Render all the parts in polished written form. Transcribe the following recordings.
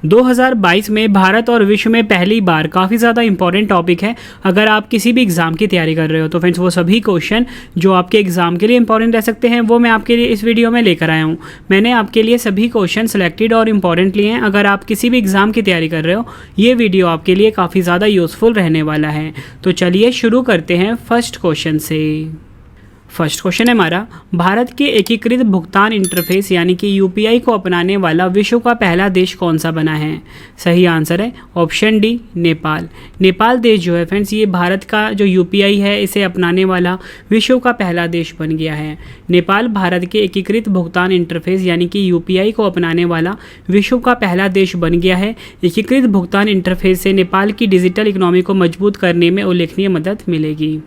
2022 में भारत और विश्व में पहली बार काफ़ी ज़्यादा इंपॉर्टेंट टॉपिक है। अगर आप किसी भी एग्ज़ाम की तैयारी कर रहे हो तो फ्रेंड्स वो सभी क्वेश्चन जो आपके एग्ज़ाम के लिए इंपॉर्टेंट रह सकते हैं वो मैं आपके लिए इस वीडियो में लेकर आया हूँ। मैंने आपके लिए सभी क्वेश्चन सेलेक्टेड और इंपॉर्टेंट लिए हैं। अगर आप किसी भी एग्ज़ाम की तैयारी कर रहे हो ये वीडियो आपके लिए काफ़ी ज़्यादा यूज़फुल रहने वाला है। तो चलिए शुरू करते हैं फर्स्ट क्वेश्चन से। फर्स्ट क्वेश्चन है हमारा, भारत के एकीकृत भुगतान इंटरफेस यानी कि यूपीआई को अपनाने वाला विश्व का पहला देश कौन सा बना है? सही आंसर है ऑप्शन डी, नेपाल। नेपाल देश जो है फ्रेंड्स ये भारत का जो यूपीआई है इसे अपनाने वाला विश्व का पहला देश बन गया है। नेपाल भारत के एकीकृत भुगतान इंटरफेस यानी कि यूपीआई को अपनाने वाला विश्व का पहला देश बन गया है। एकीकृत भुगतान इंटरफेस से नेपाल की डिजिटल इकोनॉमी को मजबूत करने में उल्लेखनीय मदद मिलेगी।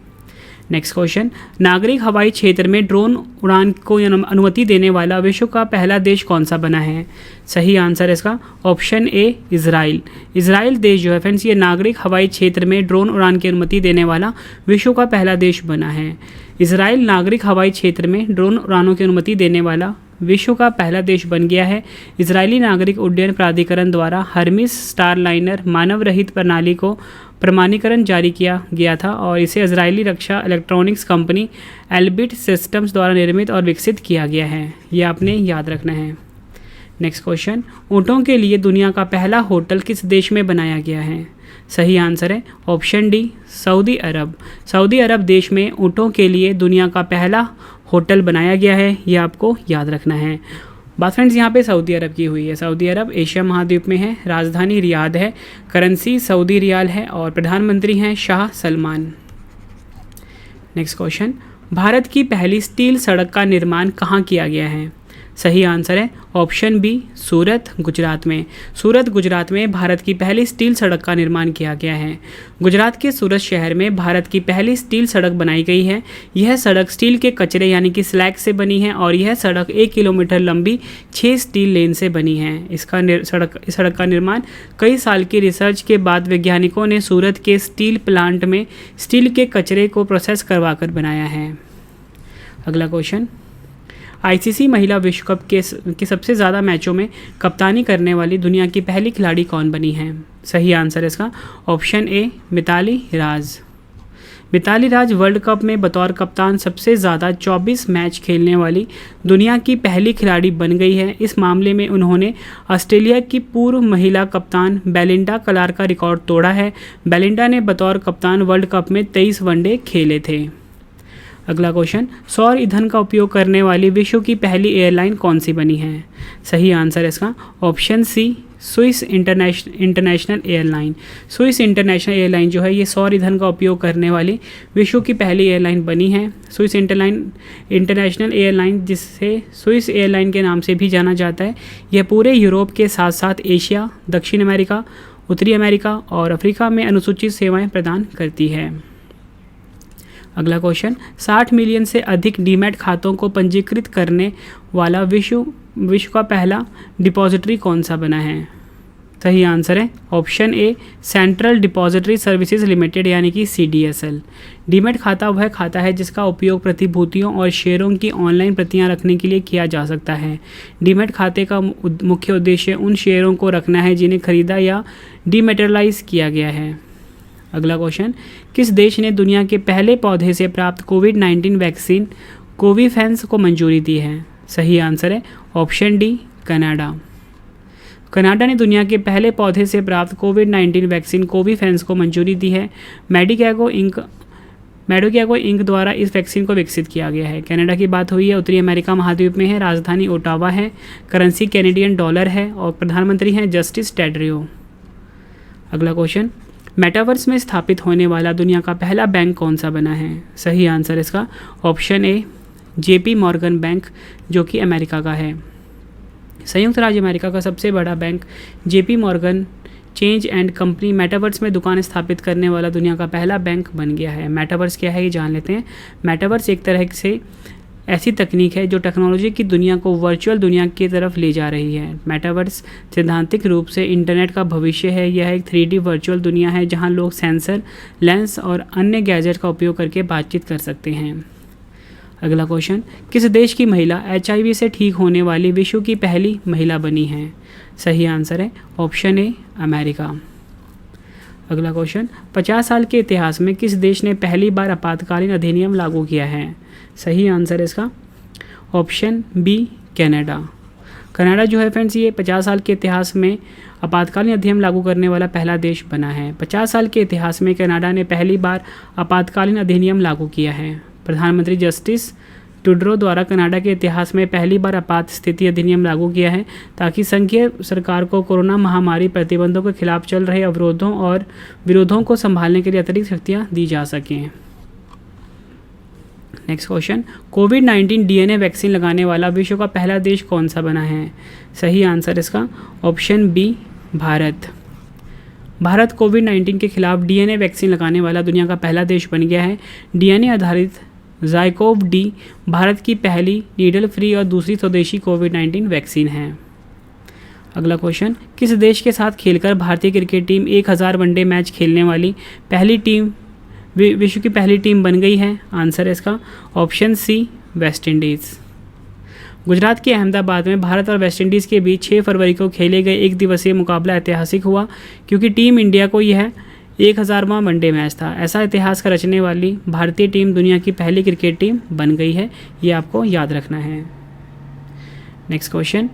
नेक्स्ट क्वेश्चन, नागरिक हवाई क्षेत्र में ड्रोन उड़ान को अनुमति देने वाला विश्व का पहला देश कौन सा बना है? सही आंसर है इसका ऑप्शन ए, इजराइल। इजराइल देश जो है फ्रेंड्स ये नागरिक हवाई क्षेत्र में ड्रोन उड़ान की अनुमति देने वाला विश्व का पहला देश बना है। इजराइल नागरिक हवाई क्षेत्र में ड्रोन उड़ानों की अनुमति देने वाला विश्व का पहला देश बन गया है। इजरायली नागरिक उड्डयन प्राधिकरण द्वारा हर्मिस स्टारलाइनर मानव रहित प्रणाली को प्रमाणीकरण जारी किया गया था और इसे इजरायली रक्षा इलेक्ट्रॉनिक्स कंपनी एल्बिट सिस्टम्स द्वारा निर्मित और विकसित किया गया है। यह आपने याद रखना है। नेक्स्ट क्वेश्चन, ऊँटों के लिए दुनिया का पहला होटल किस देश में बनाया गया है? सही आंसर है ऑप्शन डी, सऊदी अरब। सऊदी अरब देश में ऊँटों के लिए दुनिया का पहला होटल बनाया गया है। यह आपको याद रखना है। बात फ्रेंड्स यहाँ पे सऊदी अरब की हुई है। सऊदी अरब एशिया महाद्वीप में है। राजधानी रियाद है। करेंसी सऊदी रियाल है और प्रधानमंत्री हैं शाह सलमान। नेक्स्ट क्वेश्चन, भारत की पहली स्टील सड़क का निर्माण कहाँ किया गया है? सही आंसर है ऑप्शन बी, सूरत, गुजरात में। सूरत गुजरात में भारत की पहली स्टील सड़क का निर्माण किया गया है। गुजरात के सूरत शहर में भारत की पहली स्टील सड़क बनाई गई है। यह सड़क स्टील के कचरे यानी कि स्लैग से बनी है और यह सड़क 1 किलोमीटर लंबी 6 स्टील लेन से बनी है। सड़क का निर्माण कई साल की रिसर्च के बाद वैज्ञानिकों ने सूरत के स्टील प्लांट में स्टील के कचरे को प्रोसेस करवाकर बनाया है। अगला क्वेश्चन, आईसीसी महिला विश्व कप के सबसे ज़्यादा मैचों में कप्तानी करने वाली दुनिया की पहली खिलाड़ी कौन बनी है? सही आंसर है इसका option A, Mithali Raj. Mithali Raj world cup में बतौर कप्तान सबसे ज़्यादा 24 मैच खेलने वाली दुनिया की पहली खिलाड़ी बन गई है। इस मामले में उन्होंने ऑस्ट्रेलिया की पूर्व महिला कप्तान बेलिंडा क्लार्क का रिकॉर्ड तोड़ा है। बेलिंडा ने बतौर कप्तान वर्ल्ड कप में 23 वनडे खेले थे। अगला क्वेश्चन, सौर ईंधन का उपयोग करने वाली विश्व की पहली एयरलाइन कौन सी बनी है? सही आंसर है इसका option C, Swiss international airline. Swiss international airline जो है ये सौर ईंधन का उपयोग करने वाली विश्व की पहली एयरलाइन बनी है। स्विस इंटरनेशनल एयरलाइन, जिसे स्विस एयरलाइन के नाम से भी जाना जाता है, यह पूरे यूरोप के साथ साथ एशिया, दक्षिण अमेरिका, उत्तरी अमेरिका और अफ्रीका में अनुसूचित सेवाएं प्रदान करती है। अगला क्वेश्चन, 60 मिलियन से अधिक डीमैट खातों को पंजीकृत करने वाला विश्व का पहला डिपॉजिटरी कौन सा बना है? सही आंसर है option A, central depository services limited यानी कि CDSL। डीमैट खाता वह खाता है जिसका उपयोग प्रतिभूतियों और शेयरों की ऑनलाइन प्रतियां रखने के लिए किया जा सकता है। डीमैट खाते का मुख्य उद्देश्य उन शेयरों को रखना है जिन्हें खरीदा या डीमैटेरियलाइज किया गया है। अगला क्वेश्चन, किस देश ने दुनिया के पहले पौधे से प्राप्त कोविड-19 वैक्सीन कोविफैक्स को मंजूरी दी है? सही आंसर है ऑप्शन डी, कनाडा। कनाडा ने दुनिया के पहले पौधे से प्राप्त कोविड-19 वैक्सीन कोविफैक्स को मंजूरी दी है। मेडिकेगो इंक द्वारा इस वैक्सीन को विकसित किया गया है। कनाडा की बात हुई है, उत्तरी अमेरिका महाद्वीप में है। राजधानी ओटावा है। करेंसी कैनेडियन डॉलर है और प्रधानमंत्री हैं जस्टिस ट्रूडो। अगला क्वेश्चन, मेटावर्स में स्थापित होने वाला दुनिया का पहला बैंक कौन सा बना है? सही आंसर इसका ऑप्शन ए, JP मॉर्गन बैंक, जो कि अमेरिका का है। संयुक्त राज्य अमेरिका का सबसे बड़ा bank JP Morgan change and company metaverse में दुकान स्थापित करने वाला दुनिया का पहला बैंक बन गया है। मेटावर्स क्या है ये जान लेते हैं। मेटावर्स एक तरह से ऐसी तकनीक है जो टेक्नोलॉजी की दुनिया को वर्चुअल दुनिया की तरफ ले जा रही है। मेटावर्स सैद्धांतिक रूप से इंटरनेट का भविष्य है। यह एक 3D वर्चुअल दुनिया है जहां लोग सेंसर, लेंस और अन्य गैजेट का उपयोग करके बातचीत कर सकते हैं। अगला क्वेश्चन, किस देश की महिला HIV से ठीक होने वाली विश्व की पहली महिला बनी है? सही आंसर है ऑप्शन ए अमेरिका। अगला क्वेश्चन, 50 साल के इतिहास में किस देश ने पहली बार आपातकालीन अधिनियम लागू किया है? सही आंसर है इसका ऑप्शन बी कनाडा। कनाडा जो है फ्रेंड्स ये 50 साल के इतिहास में आपातकालीन अधिनियम लागू करने वाला पहला देश बना है। 50 साल के इतिहास में कनाडा ने पहली बार आपातकालीन अधिनियम लागू किया है। प्रधानमंत्री जस्टिस ट्रूडो द्वारा कनाडा के इतिहास में पहली बार आपात स्थिति अधिनियम लागू किया है ताकि संघीय सरकार को कोरोना महामारी प्रतिबंधों के खिलाफ चल रहे अवरोधों और विरोधों को संभालने के लिए अतिरिक्त शक्तियाँ दी जा सकें। नेक्स्ट क्वेश्चन, कोविड-19 DNA वैक्सीन लगाने वाला विश्व का पहला देश कौन सा बना है? सही आंसर इसका ऑप्शन बी भारत। भारत कोविड-19 के खिलाफ DNA वैक्सीन लगाने वाला दुनिया का पहला देश बन गया है। DNA आधारित ज़ाइकोव-डी भारत की पहली नीडल फ्री और दूसरी स्वदेशी कोविड-19 वैक्सीन है। अगला क्वेश्चन, किस देश के साथ खेलकर भारतीय क्रिकेट टीम 1000 वनडे मैच खेलने वाली पहली टीम विश्व की पहली टीम बन गई है? आंसर है इसका option C West Indies. Gujarat के अहमदाबाद में भारत और वेस्ट इंडीज़ के बीच 6 फरवरी को खेले गए एक दिवसीय मुकाबला ऐतिहासिक हुआ क्योंकि टीम इंडिया को यह 1000वां वनडे मैच था। ऐसा इतिहास का रचने वाली भारतीय टीम दुनिया की पहली क्रिकेट टीम बन गई है, ये आपको याद रखना है। नेक्स्ट क्वेश्चन,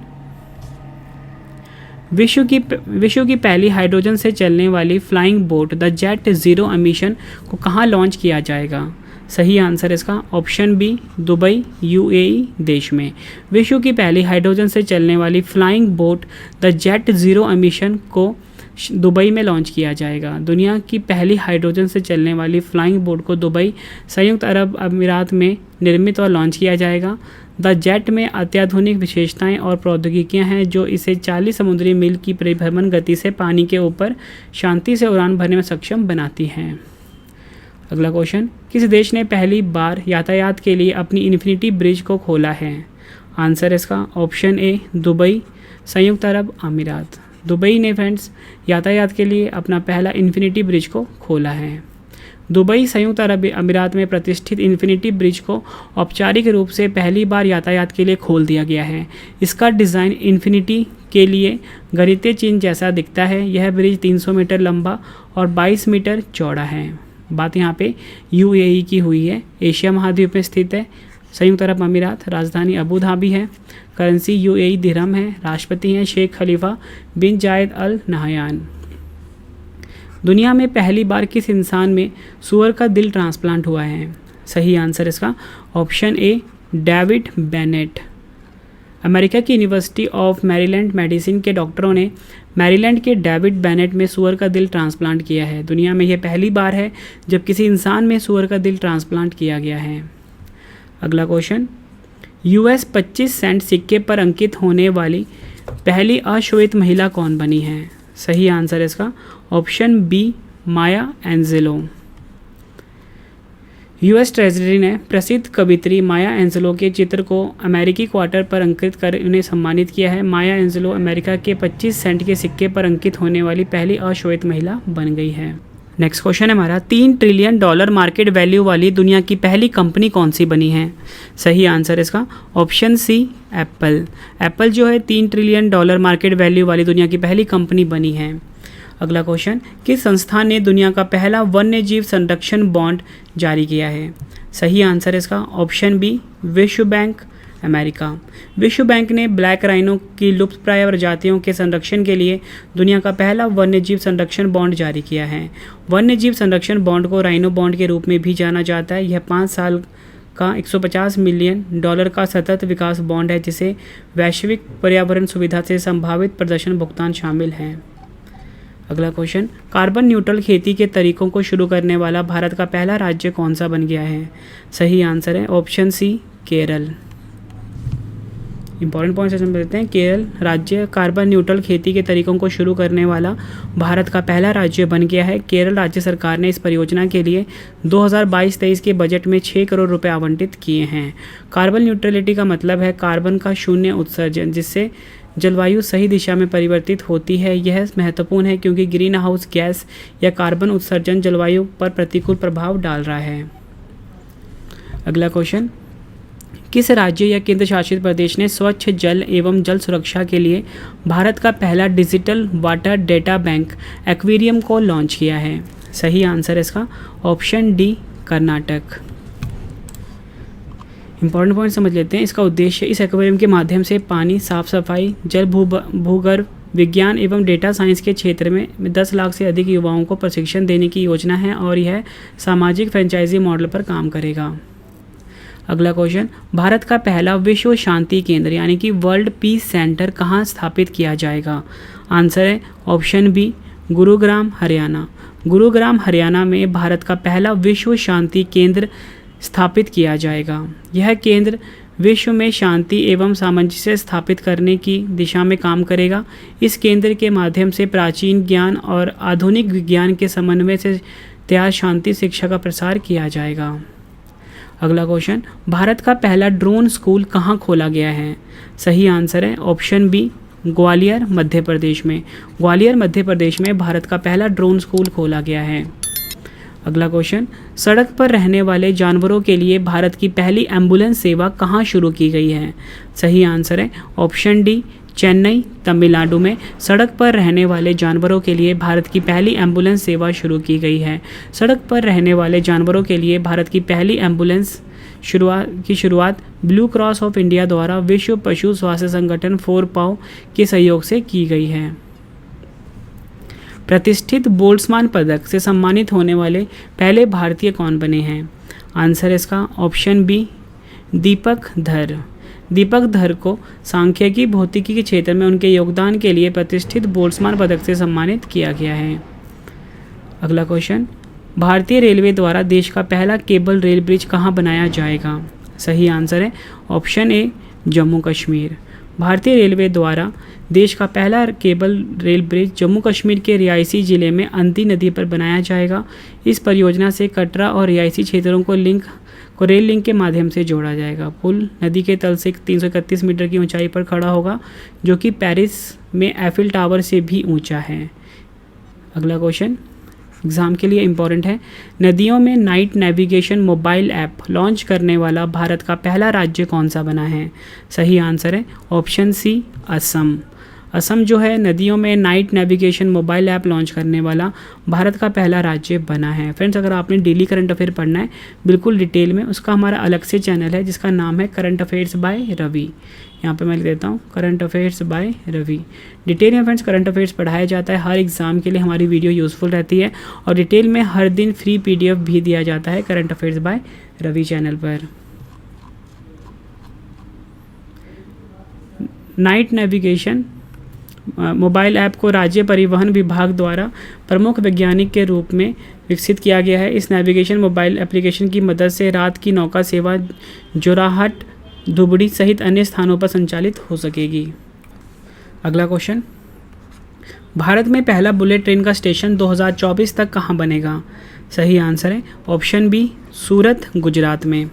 विश्व की पहली हाइड्रोजन से चलने वाली flying boat the jet zero emission को कहाँ लॉन्च किया जाएगा? सही आंसर इसका ऑप्शन बी दुबई UAE देश में। विश्व की पहली हाइड्रोजन से चलने वाली flying boat the jet zero emission को दुबई में लॉन्च किया जाएगा। दुनिया की पहली हाइड्रोजन से चलने वाली फ्लाइंग बोट को दुबई संयुक्त अरब अमीरात में निर्मित और लॉन्च किया जाएगा। द जेट में अत्याधुनिक विशेषताएं और प्रौद्योगिकियां हैं जो इसे 40 समुद्री मील की परिभ्रमण गति से पानी के ऊपर शांति से उड़ान भरने में सक्षम बनाती हैं। अगला क्वेश्चन, किस देश ने पहली बार यातायात के लिए अपनी इन्फिनिटी ब्रिज को खोला है? आंसर इसका ऑप्शन ए दुबई संयुक्त अरब अमीरात। दुबई ने फ्रेंड्स यातायात के लिए अपना पहला इन्फिनिटी ब्रिज को खोला है। दुबई संयुक्त अरब अमीरात में प्रतिष्ठित इन्फिनिटी ब्रिज को औपचारिक रूप से पहली बार यातायात के लिए खोल दिया गया है। इसका डिज़ाइन इन्फिनिटी के लिए गणितीय चिन्ह जैसा दिखता है। यह ब्रिज 300 मीटर लंबा और 22 मीटर चौड़ा है। बात यहाँ पे UAE की हुई है, एशिया महाद्वीप में स्थित है। संयुक्त अरब अमीरात, राजधानी अबू धाबी है, करेंसी UAE दिरहम है, राष्ट्रपति हैं शेख खलीफा बिन जायद अल नहयान। दुनिया में पहली बार किस इंसान में सूअर का दिल ट्रांसप्लांट हुआ है? सही आंसर इसका ऑप्शन ए डेविड बेनेट। अमेरिका की यूनिवर्सिटी ऑफ मैरीलैंड मेडिसिन के डॉक्टरों ने मैरीलैंड के डेविड बेनेट में सूअर का दिल ट्रांसप्लांट किया है। दुनिया में यह पहली बार है जब किसी इंसान में सूअर का दिल ट्रांसप्लांट किया गया है। अगला क्वेश्चन, US 25 सेंट सिक्के पर अंकित होने वाली पहली अश्वेत महिला कौन बनी है? सही आंसर इसका ऑप्शन बी माया एंजेलो। US ट्रेजरी ने प्रसिद्ध कवियत्री माया एंजेलो के चित्र को अमेरिकी क्वार्टर पर अंकित कर उन्हें सम्मानित किया है। माया एंजेलो अमेरिका के 25 सेंट के सिक्के पर अंकित होने वाली पहली अश्वेत महिला बन गई है। नेक्स्ट क्वेश्चन है हमारा, $3 ट्रिलियन मार्केट वैल्यू वाली दुनिया की पहली कंपनी कौन सी बनी है? सही आंसर इसका ऑप्शन सी एप्पल। एप्पल जो है $3 ट्रिलियन मार्केट वैल्यू वाली दुनिया की पहली कंपनी बनी है। अगला क्वेश्चन, किस संस्थान ने दुनिया का पहला वन्य जीव संरक्षण बॉन्ड जारी किया है? सही आंसर इसका ऑप्शन बी विश्व बैंक अमेरिका। विश्व बैंक ने ब्लैक राइनो की लुप्तप्राय प्रजातियों के संरक्षण के लिए दुनिया का पहला वन्यजीव संरक्षण बॉन्ड जारी किया है। वन्यजीव संरक्षण बॉन्ड को राइनो बॉन्ड के रूप में भी जाना जाता है। यह 5 साल का $150 मिलियन का सतत विकास बॉन्ड है जिसे वैश्विक पर्यावरण सुविधा से संभावित प्रदर्शन भुगतान शामिल हैं। अगला क्वेश्चन, कार्बन न्यूट्रल खेती के तरीकों को शुरू करने वाला भारत का पहला राज्य कौन सा बन गया है? सही आंसर है option C Kerala. Important points हम लेते हैं। केरल राज्य कार्बन न्यूट्रल खेती के तरीकों को शुरू करने वाला भारत का पहला राज्य बन गया है। केरल राज्य सरकार ने इस परियोजना के लिए 2022-23 के बजट में 6 करोड़ रुपए आवंटित किए हैं। कार्बन न्यूट्रलिटी का मतलब है कार्बन का शून्य उत्सर्जन, जिससे जलवायु सही दिशा में परिवर्तित होती है। यह महत्वपूर्ण है क्योंकि ग्रीन हाउस गैस या कार्बन उत्सर्जन जलवायु पर प्रतिकूल प्रभाव डाल रहा है। अगला क्वेश्चन, किस राज्य या केंद्र शासित प्रदेश ने स्वच्छ जल एवं जल सुरक्षा के लिए भारत का पहला digital water data bank aquarium को लॉन्च किया है? सही आंसर है इसका option D, Karnataka. Important point समझ लेते हैं। इसका उद्देश्य इस एक्वेरियम के माध्यम से पानी, साफ सफाई, जल भूगर्भ विज्ञान एवं डेटा साइंस के क्षेत्र में 10 लाख से अधिक युवाओं को प्रशिक्षण देने की योजना है और यह सामाजिक फ्रेंचाइजी मॉडल पर काम करेगा। अगला क्वेश्चन, भारत का पहला विश्व शांति केंद्र यानी कि वर्ल्ड पीस सेंटर कहाँ स्थापित किया जाएगा? आंसर है ऑप्शन बी, गुरुग्राम, हरियाणा। गुरुग्राम हरियाणा में भारत का पहला विश्व शांति केंद्र स्थापित किया जाएगा। यह केंद्र विश्व में शांति एवं सामंजस्य स्थापित करने की दिशा में काम करेगा। इस केंद्र के माध्यम से प्राचीन ज्ञान और आधुनिक विज्ञान के समन्वय से तैयार शांति शिक्षा का प्रसार किया जाएगा। अगला क्वेश्चन, भारत का पहला ड्रोन स्कूल कहाँ खोला गया है? सही आंसर है ऑप्शन बी, ग्वालियर, मध्य प्रदेश में। ग्वालियर मध्य प्रदेश में भारत का पहला ड्रोन स्कूल खोला गया है। अगला क्वेश्चन, सड़क पर रहने वाले जानवरों के लिए भारत की पहली एम्बुलेंस सेवा कहाँ शुरू की गई है? सही आंसर है ऑप्शन डी, चेन्नई, तमिलनाडु में सड़क पर रहने वाले जानवरों के लिए भारत की पहली एम्बुलेंस सेवा शुरू की गई है। सड़क पर रहने वाले जानवरों के लिए भारत की पहली एम्बुलेंस शुरुआत ब्लू क्रॉस ऑफ इंडिया द्वारा विश्व पशु स्वास्थ्य संगठन 4PAW के सहयोग से की गई है। प्रतिष्ठित बोल्ट्जमान पदक से सम्मानित होने वाले पहले भारतीय कौन बने हैं? आंसर है इसका ऑप्शन बी, दीपक धर। दीपक धर को सांख्यिकी भौतिकी के क्षेत्र में उनके योगदान के लिए प्रतिष्ठित बोल्ट्जमान पदक से सम्मानित किया गया है। अगला क्वेश्चन, भारतीय रेलवे द्वारा देश का पहला केबल रेल ब्रिज कहाँ बनाया जाएगा? सही आंसर है ऑप्शन ए, जम्मू कश्मीर। भारतीय रेलवे द्वारा देश का पहला cable rail bridge Jammu Kashmir के रियासी जिले में अंती नदी पर बनाया जाएगा। इस परियोजना से कटरा और रियासी क्षेत्रों को रेल लिंक के माध्यम से जोड़ा जाएगा। पुल नदी के तल से 331 मीटर की ऊंचाई पर खड़ा होगा, जो कि पेरिस में एफिल टावर से भी ऊंचा है। अगला क्वेश्चन एग्जाम के लिए इम्पॉर्टेंट है। नदियों में night navigation mobile app launch करने वाला भारत का पहला राज्य कौन सा बना है? सही आंसर है ऑप्शन सी, असम। असम जो है नदियों में night navigation mobile app launch करने वाला भारत का पहला राज्य बना है। फ्रेंड्स, अगर आपने डेली करंट अफेयर पढ़ना है बिल्कुल डिटेल में, उसका हमारा अलग से चैनल है जिसका नाम है करंट अफेयर्स बाय रवि। यहाँ पे मैं लिख देता हूँ current affairs by Ravi. Detail में फ्रेंड्स करंट अफेयर्स पढ़ाया जाता है, हर एग्जाम के लिए हमारी वीडियो यूज़फुल रहती है और डिटेल में हर दिन फ्री PDF भी दिया जाता है current affairs by Ravi channel पर। नाइट नेविगेशन मोबाइल ऐप को राज्य परिवहन विभाग द्वारा प्रमुख वैज्ञानिक के रूप में विकसित किया गया है। इस नेविगेशन मोबाइल एप्लीकेशन की मदद से रात की नौका सेवा जोराहट, धुबड़ी सहित अन्य स्थानों पर संचालित हो सकेगी। अगला क्वेश्चन, भारत में पहला बुलेट ट्रेन का स्टेशन 2024 तक कहाँ बनेगा? सही आंसर है ऑप्शन बी, सूरत, गुजरात में।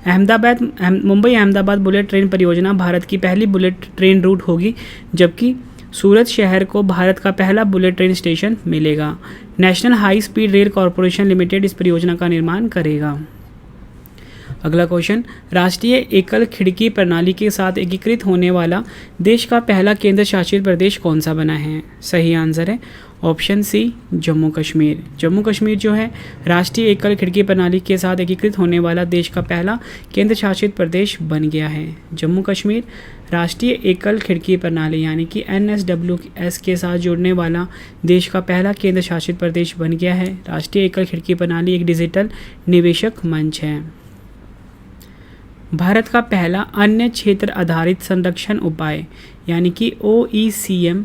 मुंबई अहमदाबाद बुलेट ट्रेन परियोजना भारत की पहली बुलेट ट्रेन रूट होगी, जबकि सूरत शहर को भारत का पहला बुलेट ट्रेन स्टेशन मिलेगा। National high speed rail corporation limited इस परियोजना का निर्माण करेगा। अगला क्वेश्चन, राष्ट्रीय एकल खिड़की प्रणाली के साथ एकीकृत होने वाला देश का पहला केंद्र शासित प्रदेश कौन सा बना है? सही आंसर है ऑप्शन सी, जम्मू कश्मीर। जम्मू कश्मीर जो है राष्ट्रीय एकल खिड़की प्रणाली के साथ एकीकृत होने वाला देश का पहला केंद्र शासित प्रदेश बन गया है। जम्मू कश्मीर राष्ट्रीय एकल खिड़की प्रणाली यानी कि NSWS के साथ जुड़ने वाला देश का पहला केंद्र शासित प्रदेश बन गया है। राष्ट्रीय एकल खिड़की प्रणाली एक डिजिटल निवेशक मंच है। भारत का पहला अन्य क्षेत्र आधारित संरक्षण उपाय यानी कि OECM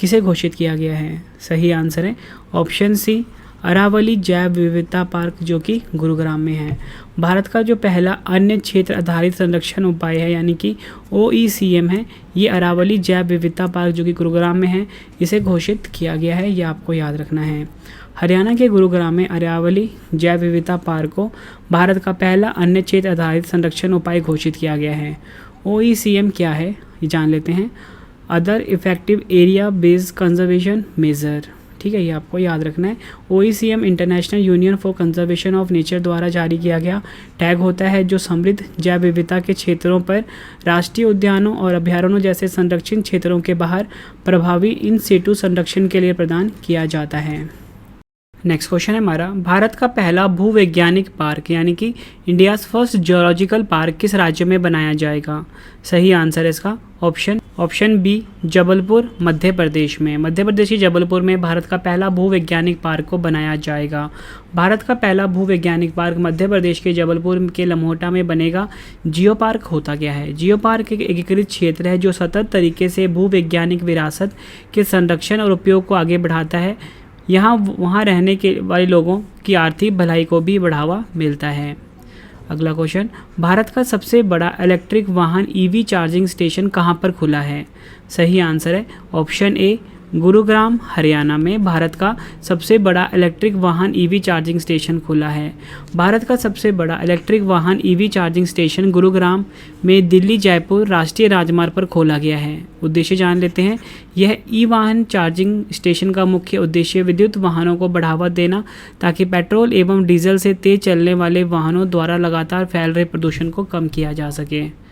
किसे घोषित किया गया है? सही आंसर है ऑप्शन सी, अरावली जैव विविधता पार्क जो कि गुरुग्राम में है। भारत का जो पहला अन्य क्षेत्र आधारित संरक्षण उपाय है यानी कि OECM है, ये अरावली जैव विविधता पार्क जो कि गुरुग्राम में है, इसे घोषित किया गया है, ये आपको याद रखना है। हरियाणा के गुरुग्राम में अरावली जैव विविधता पार्क को भारत का पहला अन्य क्षेत्र आधारित संरक्षण उपाय घोषित किया गया है। OECM क्या है ये जान लेते हैं। Other effective area based conservation measure, ठीक है, ये आपको याद रखना है। OECM international union for conservation of nature द्वारा जारी किया गया टैग होता है जो समृद्ध जैव विविधता के क्षेत्रों पर राष्ट्रीय उद्यानों और अभयारण्यों जैसे संरक्षित क्षेत्रों के बाहर प्रभावी इन सिटू संरक्षण के लिए प्रदान किया जाता है। नेक्स्ट क्वेश्चन है हमारा, भारत का पहला भूवैज्ञानिक पार्क यानी कि इंडियाज़ फर्स्ट जियोलॉजिकल पार्क किस राज्य में बनाया जाएगा? सही आंसर है इसका ऑप्शन बी, जबलपुर, मध्य प्रदेश में। मध्य प्रदेश के जबलपुर में भारत का पहला भूवैज्ञानिक पार्क को बनाया जाएगा। भारत का पहला भूवैज्ञानिक पार्क मध्य प्रदेश के जबलपुर के लम्होटा में बनेगा। जियो पार्क होता क्या है? जियो पार्क एक एकीकृत क्षेत्र है जो सतत तरीके से भूवैज्ञानिक विरासत के संरक्षण और उपयोग को आगे बढ़ाता है। यहाँ वहाँ रहने के वाले लोगों की आर्थिक भलाई को भी बढ़ावा मिलता है। अगला क्वेश्चन, भारत का सबसे बड़ा इलेक्ट्रिक वाहन EV चार्जिंग स्टेशन कहाँ पर खुला है? सही आंसर है ऑप्शन ए, गुरुग्राम, हरियाणा में भारत का सबसे बड़ा इलेक्ट्रिक वाहन EV चार्जिंग स्टेशन खुला है। भारत का सबसे बड़ा इलेक्ट्रिक वाहन EV चार्जिंग स्टेशन गुरुग्राम में दिल्ली जयपुर राष्ट्रीय राजमार्ग पर खोला गया है। उद्देश्य जान लेते हैं। यह वाहन चार्जिंग स्टेशन का मुख्य उद्देश्य विद्युत वाहनों को बढ़ावा देना ताकि पेट्रोल एवं डीजल से तेज चलने वाले वाहनों द्वारा लगातार फैल रहे प्रदूषण को कम किया जा सके।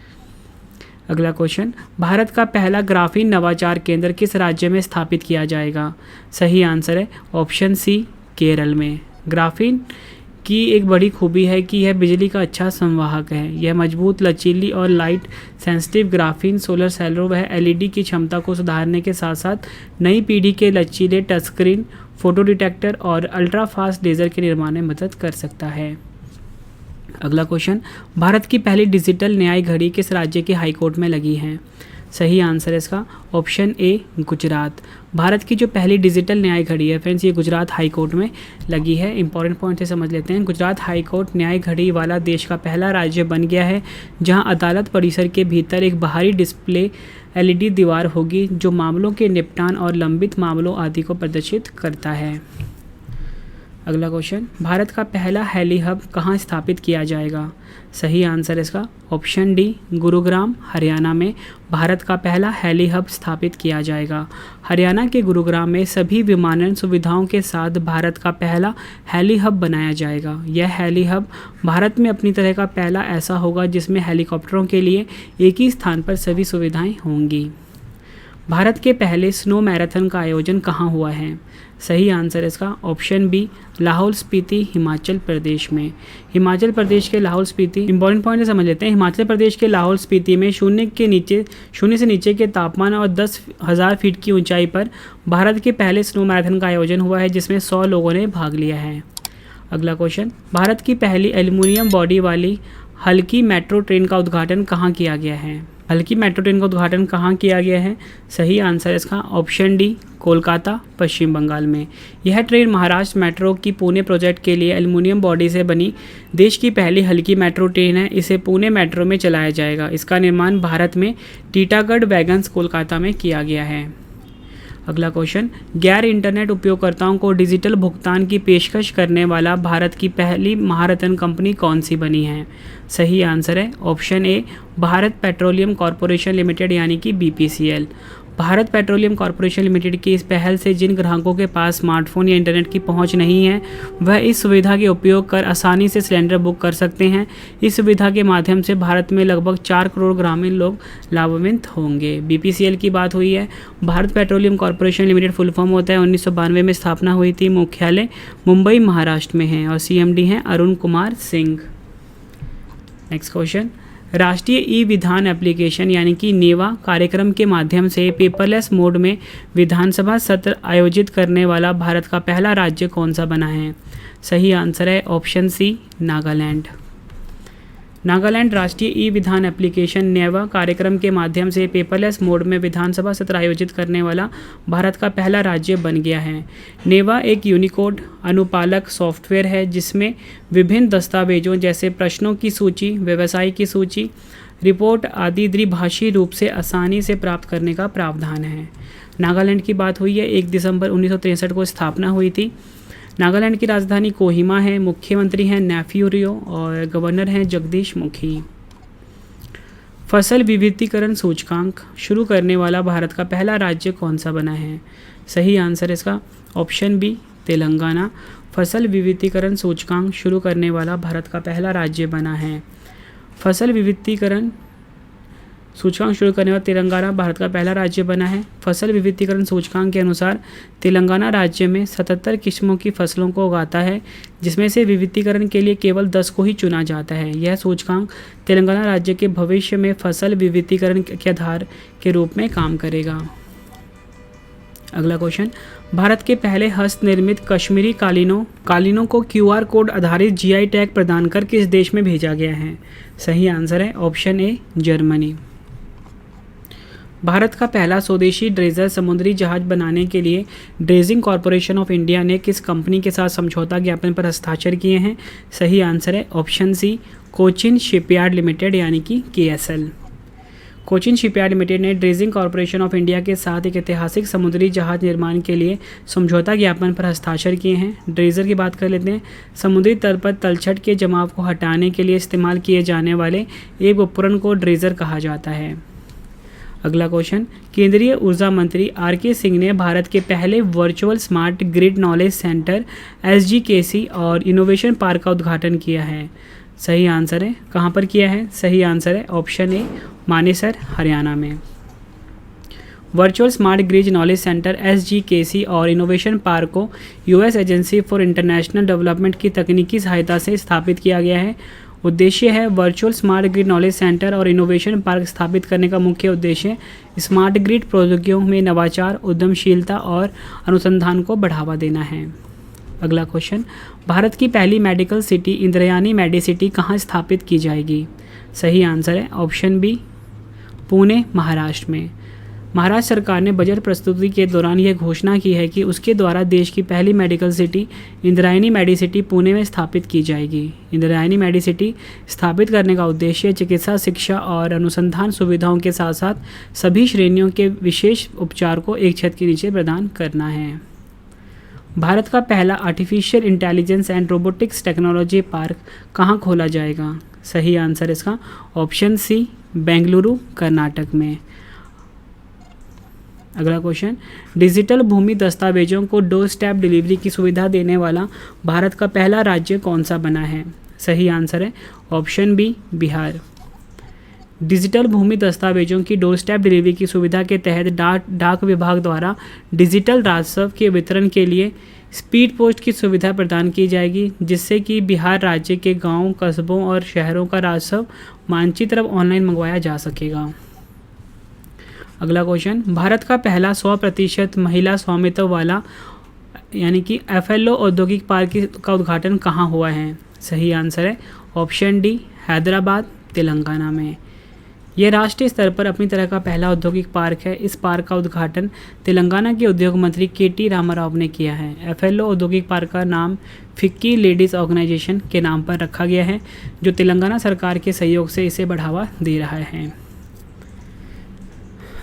अगला क्वेश्चन, भारत का पहला ग्राफीन नवाचार केंद्र किस राज्य में स्थापित किया जाएगा? सही आंसर है ऑप्शन सी, केरल में। ग्राफीन की एक बड़ी खूबी है कि यह बिजली का अच्छा संवाहक है। यह मजबूत, लचीली और लाइट सेंसिटिव ग्राफीन सोलर सेलों व LED की क्षमता को सुधारने के साथ साथ नई पीढ़ी के लचीले टच स्क्रीन, फोटो डिटेक्टर और अल्ट्रा फास्ट लेज़र के निर्माण में मदद कर सकता है। अगला क्वेश्चन, भारत की पहली डिजिटल न्याय घड़ी किस राज्य के हाईकोर्ट में लगी है? सही आंसर है इसका ऑप्शन ए, गुजरात। भारत की जो पहली डिजिटल न्याय घड़ी है फ्रेंड्स, ये गुजरात हाई कोर्ट में लगी है। इंपॉर्टेंट पॉइंट से समझ लेते हैं। गुजरात हाई कोर्ट न्याय घड़ी वाला देश का पहला राज्य बन गया है जहां अदालत परिसर के भीतर एक बाहरी डिस्प्ले LED दीवार होगी जो मामलों के निपटान और लंबित मामलों आदि को प्रदर्शित करता है। अगला क्वेश्चन, भारत का पहला हेली हब कहाँ स्थापित किया जाएगा? सही आंसर इसका ऑप्शन डी, गुरुग्राम, हरियाणा में भारत का पहला हेली हब स्थापित किया जाएगा। हरियाणा के गुरुग्राम में सभी विमानन सुविधाओं के साथ भारत का पहला हेली हब बनाया जाएगा। यह हेली हब भारत में अपनी तरह का पहला ऐसा होगा जिसमें हेलीकॉप्टरों के लिए एक ही स्थान पर सभी सुविधाएं होंगी। भारत के पहले स्नो मैराथन का आयोजन कहाँ हुआ है? सही आंसर इसका ऑप्शन बी, लाहौल स्पीति, हिमाचल प्रदेश में। हिमाचल प्रदेश के लाहौल स्पीति, इंपॉर्टेंट पॉइंट समझ लेते हैं। हिमाचल प्रदेश के लाहौल स्पीति में शून्य से नीचे के तापमान और 10,000 फीट की ऊंचाई पर भारत के पहले स्नो मैराथन का आयोजन हुआ है जिसमें 100 लोगों ने भाग लिया है। अगला क्वेश्चन, भारत की पहली एल्युमिनियम बॉडी वाली हल्की मेट्रो ट्रेन का उद्घाटन कहाँ किया गया है? हल्की मेट्रो ट्रेन का उद्घाटन कहाँ किया गया है? सही आंसर इसका ऑप्शन डी, कोलकाता, पश्चिम बंगाल में। यह ट्रेन महाराष्ट्र मेट्रो की पुणे प्रोजेक्ट के लिए एल्युमिनियम बॉडी से बनी देश की पहली हल्की मेट्रो ट्रेन है। इसे पुणे मेट्रो में चलाया जाएगा। इसका निर्माण भारत में टीटागढ़ वैगन्स, कोलकाता में किया गया है। अगला क्वेश्चन, गैर इंटरनेट उपयोगकर्ताओं को डिजिटल भुगतान की पेशकश करने वाला भारत की पहली महारत्न कंपनी कौन सी बनी है? सही आंसर है option A, Bharat petroleum corporation limited यानी कि BPCL। Bharat petroleum corporation limited की इस पहल से जिन ग्राहकों के पास स्मार्टफोन या इंटरनेट की पहुंच नहीं है वह इस सुविधा के उपयोग कर आसानी से सिलेंडर बुक कर सकते हैं। इस सुविधा के माध्यम से भारत में लगभग 4 करोड़ ग्रामीण लोग लाभान्वित होंगे। BPCL की बात हुई है। Bharat petroleum corporation limited full form होता है। 1992 में स्थापना हुई थी। मुख्यालय मुंबई, महाराष्ट्र में है और CMD हैं अरुण कुमार सिंह। नेक्स्ट क्वेश्चन, राष्ट्रीय ई-विधान एप्लीकेशन यानी कि नेवा कार्यक्रम के माध्यम से पेपरलेस मोड में विधानसभा सत्र आयोजित करने वाला भारत का पहला राज्य कौन सा बना है? सही आंसर है ऑप्शन सी, नागालैंड। नागालैंड राष्ट्रीय ई-विधान एप्लीकेशन नेवा कार्यक्रम के माध्यम से पेपरलेस मोड में विधानसभा सत्र आयोजित करने वाला भारत का पहला राज्य बन गया है। नेवा एक यूनिकोड अनुपालक सॉफ्टवेयर है जिसमें विभिन्न दस्तावेजों जैसे प्रश्नों की सूची, व्यवसाय की सूची, रिपोर्ट आदि द्विभाषी रूप से आसानी से प्राप्त करने का प्रावधान है। नागालैंड की बात हुई है। 1 दिसंबर 1963 को स्थापना हुई थी। नागालैंड की राजधानी कोहिमा है। मुख्यमंत्री हैं नेफ्यू रियो और गवर्नर हैं जगदीश मुखी। फसल विविधीकरण सूचकांक शुरू करने वाला भारत का पहला राज्य कौन सा बना है? सही आंसर इसका ऑप्शन बी तेलंगाना। फसल विविधीकरण सूचकांक शुरू करने वाला भारत का पहला राज्य बना है। फसल विविधीकरण सूचकांक शुरू करने वाला तेलंगाना भारत का पहला राज्य बना है। फसल विविधीकरण सूचकांक के अनुसार तेलंगाना राज्य में 77 किस्मों की फसलों को उगाता है, जिसमें से विविधीकरण के लिए केवल 10 को ही चुना जाता है। यह सूचकांक तेलंगाना राज्य के भविष्य में फसल विविधीकरण के आधार के रूप में काम करेगा। अगला क्वेश्चन, भारत के पहले हस्त निर्मित कश्मीरी कालीनों को QR कोड आधारित GI टैग प्रदान कर किस देश में भेजा गया है? सही आंसर है ऑप्शन ए जर्मनी। भारत का पहला स्वदेशी ड्रेजर समुद्री जहाज बनाने के लिए ड्रेजिंग कॉरपोरेशन ऑफ इंडिया ने किस कंपनी के साथ समझौता ज्ञापन पर हस्ताक्षर किए हैं? सही आंसर है option C Cochin shipyard limited यानी कि KSL। कोचिन शिपयार्ड लिमिटेड ने ड्रेजिंग कॉरपोरेशन ऑफ इंडिया के साथ एक ऐतिहासिक समुद्री जहाज निर्माण के लिए समझौता ज्ञापन पर हस्ताक्षर किए हैं। ड्रेजर की बात कर लेते हैं। समुद्री तल पर तलछट के जमाव को हटाने के लिए इस्तेमाल किए जाने वाले एक उपकरण को ड्रेजर कहा जाता है। अगला क्वेश्चन, केंद्रीय ऊर्जा मंत्री RK सिंह ने भारत के पहले virtual smart grid knowledge centre SGKC और इनोवेशन पार्क का उद्घाटन किया है। सही आंसर है कहाँ पर किया है? सही आंसर है ऑप्शन ए मानेसर हरियाणा में। Virtual smart grid knowledge centre SGKC और इनोवेशन पार्क को US agency for international development की तकनीकी सहायता से स्थापित किया गया है। उद्देश्य है virtual smart grid knowledge centre और इनोवेशन पार्क स्थापित करने का मुख्य उद्देश्य स्मार्ट ग्रिड प्रौद्योगिकियों में नवाचार, उद्यमशीलता और अनुसंधान को बढ़ावा देना है। अगला क्वेश्चन, भारत की पहली मेडिकल सिटी इंद्रायणी मेडिसिटी कहाँ स्थापित की जाएगी? सही आंसर है ऑप्शन बी पुणे महाराष्ट्र में। महाराष्ट्र सरकार ने बजट प्रस्तुति के दौरान यह घोषणा की है कि उसके द्वारा देश की पहली मेडिकल सिटी इंद्रायणी मेडिसिटी पुणे में स्थापित की जाएगी। इंद्रायणी मेडिसिटी स्थापित करने का उद्देश्य चिकित्सा, शिक्षा और अनुसंधान सुविधाओं के साथ साथ सभी श्रेणियों के विशेष उपचार को एक छत के नीचे प्रदान करना है। भारत का पहला artificial intelligence and robotics technology park कहाँ खोला जाएगा? सही आंसर इसका ऑप्शन सी बेंगलुरु कर्नाटक में। अगला क्वेश्चन, डिजिटल भूमि दस्तावेजों को डोर स्टेप डिलीवरी की सुविधा देने वाला भारत का पहला राज्य कौन सा बना है? सही आंसर है ऑप्शन बी बिहार। डिजिटल भूमि दस्तावेजों की डोर स्टेप डिलीवरी की सुविधा के तहत डाक विभाग द्वारा डिजिटल राजस्व के वितरण के लिए स्पीड पोस्ट की सुविधा प्रदान की जाएगी, जिससे कि बिहार राज्य के गांवों, कस्बों और शहरों का राजस्व मानचित्र अब ऑनलाइन मंगवाया जा सकेगा। अगला क्वेश्चन, भारत का पहला 100% महिला स्वामित्व वाला यानी कि FLO औद्योगिक पार्क का उद्घाटन कहाँ हुआ है? सही आंसर है ऑप्शन डी हैदराबाद तेलंगाना में। यह राष्ट्रीय स्तर पर अपनी तरह का पहला औद्योगिक पार्क है। इस पार्क का उद्घाटन तेलंगाना के उद्योग मंत्री KT रामाराव ने किया है। FLO औद्योगिक पार्क का नाम फिक्की लेडीज़ ऑर्गेनाइजेशन के नाम पर रखा गया है, जो तेलंगाना सरकार के सहयोग से इसे बढ़ावा दे रहा है।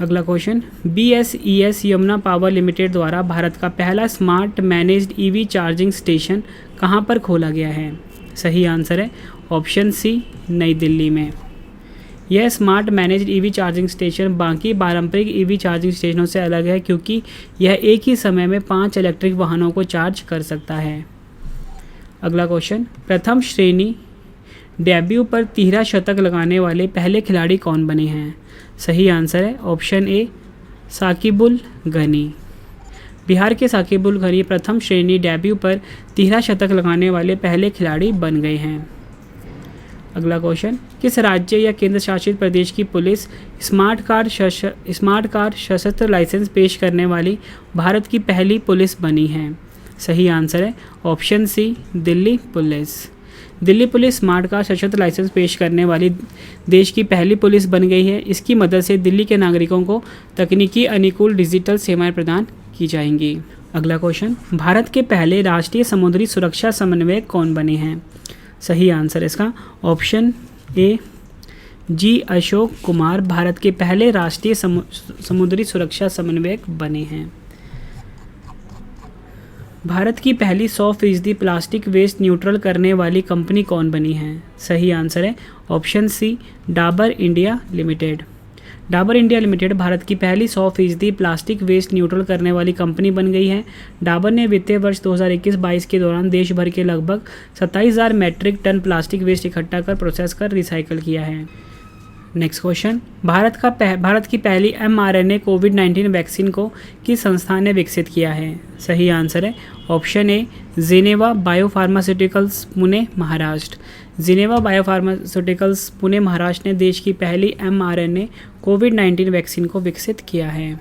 अगला question, BSES Yamuna power limited द्वारा भारत का पहला smart managed EV charging station कहाँ पर खोला गया है? सही आंसर है ऑप्शन सी नई दिल्ली में। यह smart managed EV charging station बाकी पारंपरिक EV चार्जिंग स्टेशनों से अलग है, क्योंकि यह एक ही समय में 5 इलेक्ट्रिक वाहनों को चार्ज कर सकता है। अगला क्वेश्चन, प्रथम श्रेणी डेब्यू पर 13 शतक लगाने वाले पहले खिलाड़ी कौन बने हैं? सही आंसर है ऑप्शन ए साकिबुल गनी। बिहार के साकिबुल गनी प्रथम श्रेणी डेब्यू पर 13 शतक लगाने वाले पहले खिलाड़ी बन गए हैं। अगला क्वेश्चन, किस राज्य या केंद्र शासित प्रदेश की पुलिस स्मार्ट कार्ड सशस्त्र लाइसेंस पेश करने वाली भारत की पहली पुलिस बनी है? सही आंसर है option C Delhi police. Delhi police smart card सशस्त्र लाइसेंस पेश करने वाली देश की पहली पुलिस बन गई है। इसकी मदद से दिल्ली के नागरिकों को तकनीकी अनुकूल डिजिटल सेवाएं प्रदान की जाएंगी। अगला क्वेश्चन, भारत के पहले राष्ट्रीय समुद्री सुरक्षा समन्वयक कौन बने हैं? सही आंसर इसका ऑप्शन ए जी अशोक कुमार भारत के पहले राष्ट्रीय समुद्री सुरक्षा समन्वयक बने हैं। भारत की पहली 100% प्लास्टिक वेस्ट न्यूट्रल करने वाली कंपनी कौन बनी है? सही आंसर है option C, Dabur India limited. Dabur India limited Bharat की पहली 100% प्लास्टिक वेस्ट न्यूट्रल करने वाली कंपनी बन गई है। डाबर ने वित्तीय वर्ष 2021-22 के दौरान देश भर के लगभग 27,000 मैट्रिक टन प्लास्टिक वेस्ट इकट्ठा कर प्रोसेस कर रिसाइकल किया है। नेक्स्ट क्वेश्चन, भारत की पहली mRNA कोविड-19 वैक्सीन को किस संस्था ने विकसित किया है? सही आंसर है option A, Geneva biopharmaceuticals Pune Maharashtra. Geneva biopharmaceuticals Pune Maharashtra ने देश की पहली mRNA कोविड-19 वैक्सीन को विकसित किया है।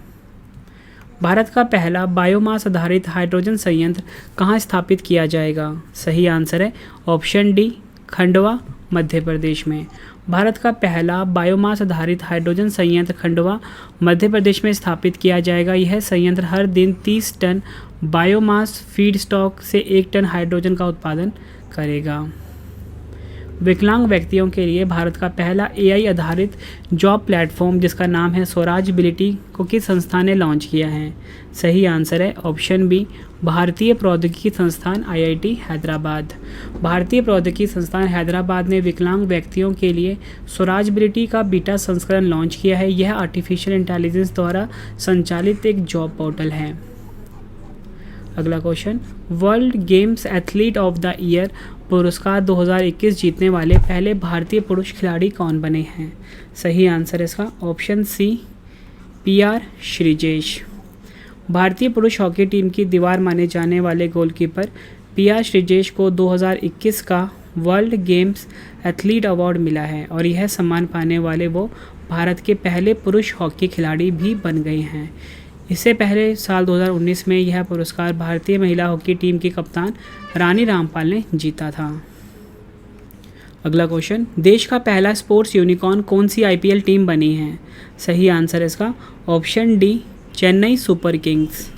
भारत का पहला बायोमास आधारित हाइड्रोजन संयंत्र कहाँ स्थापित किया जाएगा? सही आंसर है ऑप्शन डी, खंडवा मध्य प्रदेश में। भारत का पहला बायोमास आधारित हाइड्रोजन संयंत्र खंडवा मध्य प्रदेश में स्थापित किया जाएगा। यह संयंत्र हर दिन 30 टन बायोमास फीड स्टॉक से 1 टन हाइड्रोजन का उत्पादन करेगा। विकलांग व्यक्तियों के लिए भारत का पहला AI आधारित जॉब प्लेटफॉर्म जिसका नाम है स्वराजबिलिटी को किस संस्था ने लॉन्च किया है? सही आंसर है ऑप्शन बी, भारतीय प्रौद्योगिकी संस्थान IIT हैदराबाद। भारतीय प्रौद्योगिकी संस्थान हैदराबाद ने विकलांग व्यक्तियों के लिए स्वराजबिलिटी का बीटा संस्करण लॉन्च किया है। यह आर्टिफिशियल इंटेलिजेंस द्वारा संचालित एक जॉब पोर्टल है। अगला question, world games athlete of the year पुरस्कार 2021 जीतने वाले पहले भारतीय पुरुष खिलाड़ी कौन बने हैं? सही आंसर है इसका ऑप्शन सी, PR श्रीजेश। भारतीय पुरुष हॉकी टीम की दीवार माने जाने वाले गोलकीपर PR श्रीजेश को 2021 का वर्ल्ड गेम्स एथलीट अवार्ड मिला है और यह सम्मान पाने वाले वो भारत के पहले पुरुष हॉकी खिलाड़ी भी बन गए हैं। इससे पहले साल 2019 में यह पुरस्कार भारतीय महिला हॉकी टीम की कप्तान रानी रामपाल ने जीता था। अगला क्वेश्चन, देश का पहला स्पोर्ट्स यूनिकॉर्न कौन सी IPL टीम बनी है? सही आंसर है इसका option D, Chennai super kings.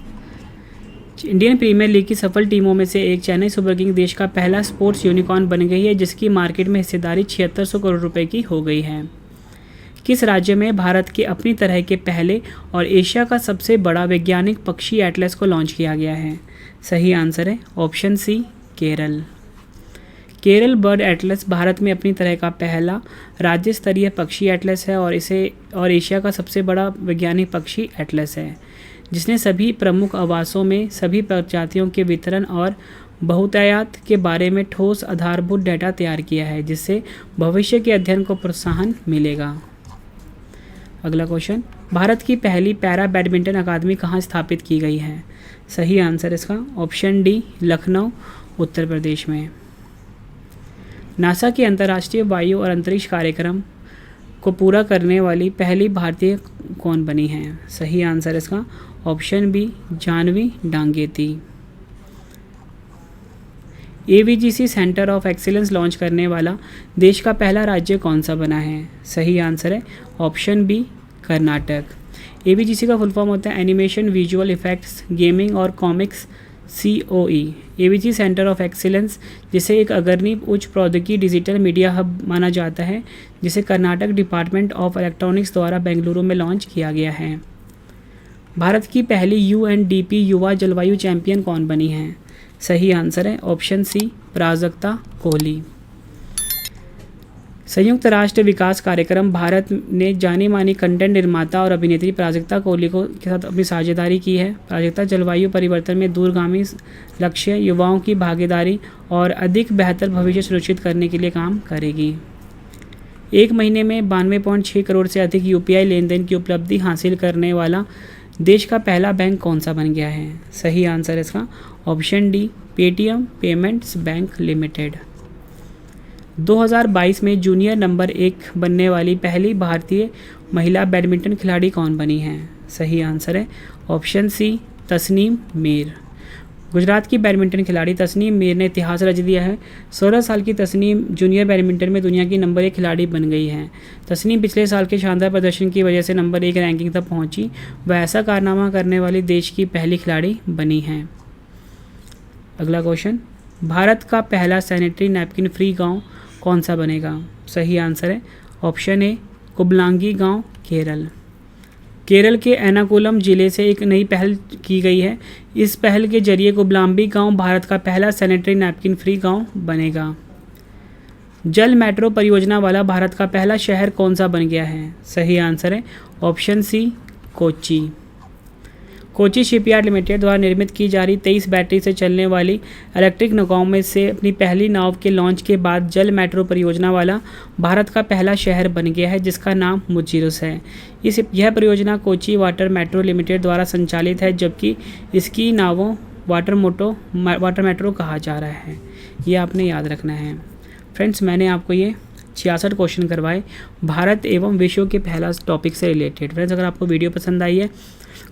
Indian premier league की सफल टीमों में से एक चेन्नई सुपर किंग्स देश का पहला स्पोर्ट्स यूनिकॉर्न बन गई है, जिसकी मार्केट में हिस्सेदारी 7600 करोड़ रुपए की हो गई है। किस राज्य में भारत के अपनी तरह के पहले और एशिया का सबसे बड़ा वैज्ञानिक पक्षी एटलस को लॉन्च किया गया है? सही आंसर है option C, Kerala. Kerala bird atlas Bharat में अपनी तरह का पहला राज्य स्तरीय पक्षी एटलस है और एशिया का सबसे बड़ा वैज्ञानिक पक्षी एटलस है, जिसने सभी प्रमुख आवासों में सभी प्रजातियों के वितरण और बहुतायत के बारे में ठोस आधारभूत डेटा तैयार किया है, जिससे भविष्य के अध्ययन को प्रोत्साहन मिलेगा। अगला क्वेश्चन, भारत की पहली पैरा बैडमिंटन अकादमी कहाँ स्थापित की गई है? सही आंसर इसका ऑप्शन डी, लखनऊ उत्तर प्रदेश में। नासा के अंतर्राष्ट्रीय वायु और अंतरिक्ष कार्यक्रम को पूरा करने वाली पहली भारतीय कौन बनी है? सही आंसर इसका option B, Jahnavi Dangeti. AVGC centre of excellence launch करने वाला देश का पहला राज्य कौन सा बना है? सही आंसर है ऑप्शन बी, कर्नाटक। AVGC का फुल फॉर्म होता है एनिमेशन, विजुअल इफेक्ट्स, गेमिंग और comics COE। AVGC centre of excellence जिसे एक अग्रणी उच्च प्रौद्योगिकी डिजिटल मीडिया हब माना जाता है, जिसे कर्नाटक डिपार्टमेंट ऑफ इलेक्ट्रॉनिक्स द्वारा बेंगलुरु में लॉन्च किया गया है। भारत की पहली UNDP युवा जलवायु चैंपियन कौन बनी है? सही आंसर है ऑप्शन सी, प्राजक्ता कोहली। संयुक्त राष्ट्र विकास कार्यक्रम भारत ने जानी मानी कंटेंट निर्माता और अभिनेत्री प्राजक्ता कोहली के साथ अपनी साझेदारी की है। प्राजक्ता जलवायु परिवर्तन में दूरगामी लक्ष्य, युवाओं की भागीदारी और अधिक बेहतर भविष्य सुनिश्चित करने के लिए काम करेगी। एक महीने में 92.6 करोड़ से अधिक UPI लेन देन की उपलब्धि हासिल करने वाला देश का पहला बैंक कौन सा बन गया है? सही आंसर इसका option D, Paytm payments bank limited. 2022 में जूनियर नंबर 1 बनने वाली पहली भारतीय महिला बैडमिंटन खिलाड़ी कौन बनी है? सही आंसर है ऑप्शन सी, तस्नीम मीर। गुजरात की बैडमिंटन खिलाड़ी तस्नीम मीर ने इतिहास रच दिया है। 16 साल की तस्नीम जूनियर बैडमिंटन में दुनिया की नंबर 1 खिलाड़ी बन गई है। तस्नीम पिछले साल के शानदार प्रदर्शन की वजह से नंबर 1 रैंकिंग तक पहुंची। वह ऐसा कारनामा करने वाली देश की पहली खिलाड़ी बनी है। अगला क्वेश्चन, भारत का पहला सैनिटरी नैपकिन फ्री गांव कौन सा बनेगा? सही आंसर है ऑप्शन ए, कुबलांगी गांव केरल। केरल के एर्नाकुलम जिले से एक नई पहल की गई है। इस पहल के जरिए कोबलाम्बी गांव भारत का पहला सैनिटरी नैपकिन फ्री गांव बनेगा। जल मेट्रो परियोजना वाला भारत का पहला शहर कौन सा बन गया है? सही आंसर है option C, Kochi. Kochi shipyard limited द्वारा निर्मित की जा रही 23 बैटरी से चलने वाली इलेक्ट्रिक नौकाओं में से अपनी पहली नाव के लॉन्च के बाद जल मेट्रो परियोजना वाला भारत का पहला शहर बन गया है, जिसका नाम मुजीरस है। यह परियोजना कोच्चि वाटर मेट्रो लिमिटेड द्वारा संचालित है, जबकि इसकी नावों वाटर मेट्रो कहा जा रहा है। ये आपने याद रखना है। फ्रेंड्स, मैंने आपको ये 66 क्वेश्चन करवाए भारत एवं विश्व के पहला टॉपिक से रिलेटेड। फ्रेंड्स, अगर आपको वीडियो पसंद आई है,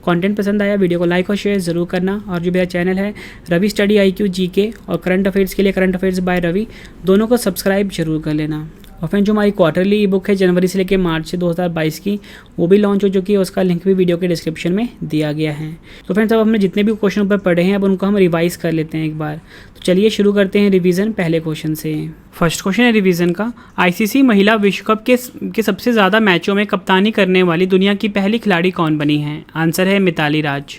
कंटेंट पसंद आया, वीडियो को लाइक और शेयर ज़रूर करना। और जो मेरा चैनल है रवि स्टडी IQ GK और करंट अफेयर्स के लिए करंट अफेयर्स बाय रवि, दोनों को सब्सक्राइब जरूर कर लेना। और फ्रेंड्स, जो हमारी क्वार्टरली ई बुक है जनवरी से लेकर मार्च 2022 की, वो भी लॉन्च हो चुकी है। उसका लिंक भी वीडियो के डिस्क्रिप्शन में दिया गया है। तो फ्रेंड्स, अब हमने जितने भी क्वेश्चन ऊपर पढ़े हैं अब उनको हम रिवाइज कर लेते हैं एक बार। तो चलिए शुरू करते हैं रिवीजन पहले क्वेश्चन से। फर्स्ट क्वेश्चन है रिवीजन का, ICC महिला विश्व कप के सबसे ज़्यादा मैचों में कप्तानी करने वाली दुनिया की पहली खिलाड़ी कौन बनी है? आंसर है मिताली राज।